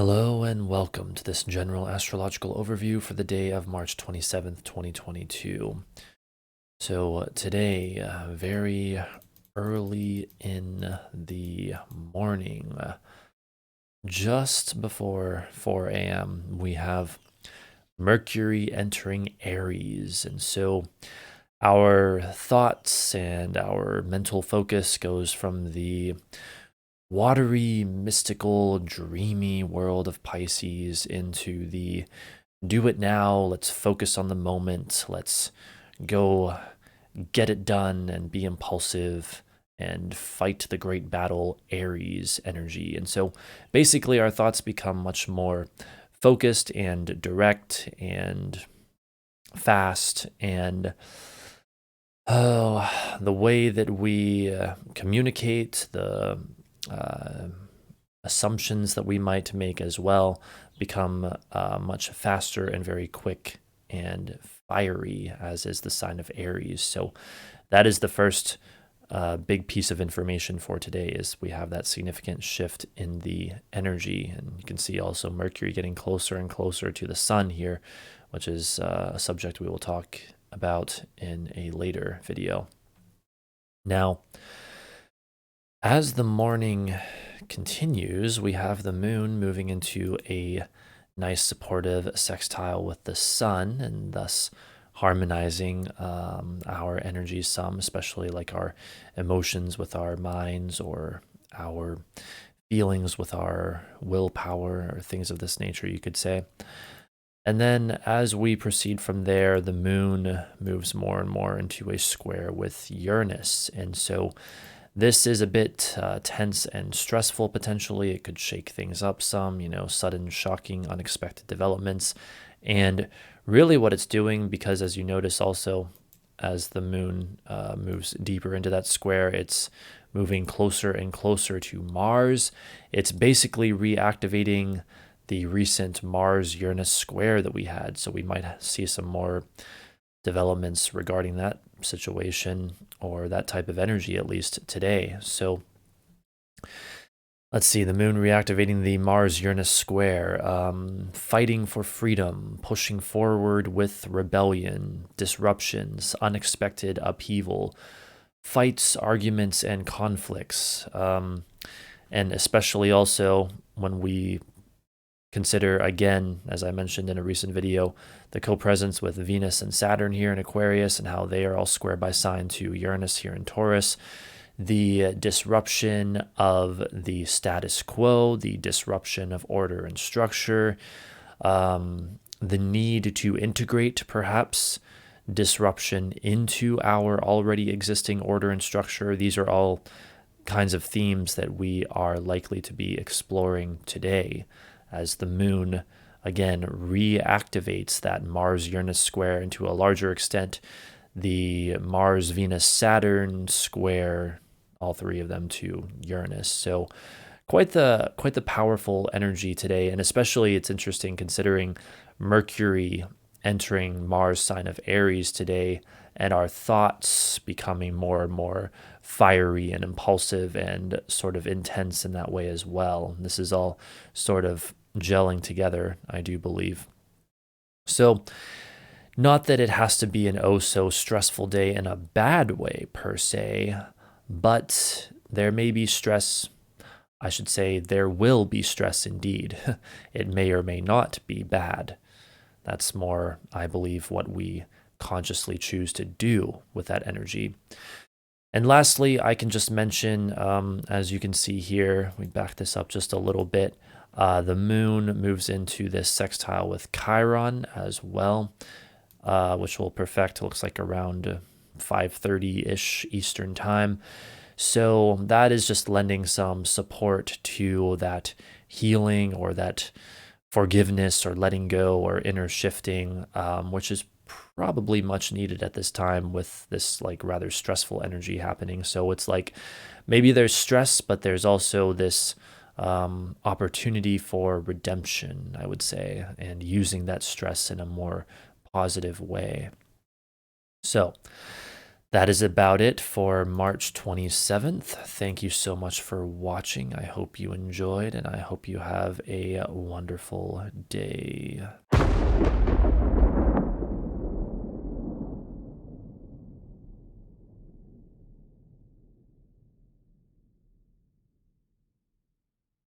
Hello and welcome to this general astrological overview for the day of March 27th, 2022. So today, very early in the morning, just before 4 a.m., we have Mercury entering Aries. And so our thoughts and our mental focus goes from the watery, mystical, dreamy world of Pisces into the do it now, let's focus on the moment, let's go get it done and be impulsive and fight the great battle Aries energy. And so basically our thoughts become much more focused and direct and fast, and the way that we communicate, the uh, assumptions that we might make as well become much faster and very quick and fiery, as is the sign of Aries. So that is the first big piece of information for today, is we have that significant shift in the energy. And you can see also Mercury getting closer and closer to the sun here, which is a subject we will talk about in a later video. Now, as the morning continues, we have the moon moving into a nice supportive sextile with the sun, and thus harmonizing our energies some, especially like our emotions with our minds, or our feelings with our willpower, or things of this nature, you could say. And then as we proceed from there, the moon moves more and more into a square with Uranus. And so this is a bit tense and stressful potentially. It could shake things up some, sudden, shocking, unexpected developments. And really what it's doing, because as you notice also, as the moon moves deeper into that square, it's moving closer and closer to Mars. It's basically reactivating the recent Mars-Uranus square that we had. So we might see some more developments regarding that situation, or that type of energy, at least today. So let's see, the moon reactivating the Mars-Uranus square, fighting for freedom, pushing forward with rebellion, disruptions, unexpected upheaval, fights, arguments, and conflicts. And especially also when we consider, again, as I mentioned in a recent video, the co-presence with Venus and Saturn here in Aquarius, and how they are all square by sign to Uranus here in Taurus. The disruption of the status quo, the disruption of order and structure, the need to integrate perhaps disruption into our already existing order and structure. These are all kinds of themes that we are likely to be exploring today, as the moon again reactivates that Mars-Uranus square, and to a larger extent the Mars-Venus-Saturn square, all three of them to Uranus. So quite the powerful energy today, and especially it's interesting considering Mercury entering Mars sign of Aries today, and our thoughts becoming more and more fiery and impulsive and sort of intense in that way as well. This is all sort of gelling together, I do believe. So not that it has to be an oh so stressful day in a bad way per se, but there may be stress. I should say there will be stress indeed. It may or may not be bad. That's more, I believe, what we consciously choose to do with that energy. And lastly, I can just mention, as you can see here, we back this up just a little bit. The moon moves into this sextile with Chiron as well, which will perfect, looks like around 5:30-ish Eastern time. So that is just lending some support to that healing, or that forgiveness, or letting go, or inner shifting, which is probably much needed at this time with this like rather stressful energy happening. So it's like maybe there's stress, but there's also this opportunity for redemption, I would say, and using that stress in a more positive way. So That is about it for March 27th. Thank you so much for watching. I hope you enjoyed, and I hope you have a wonderful day.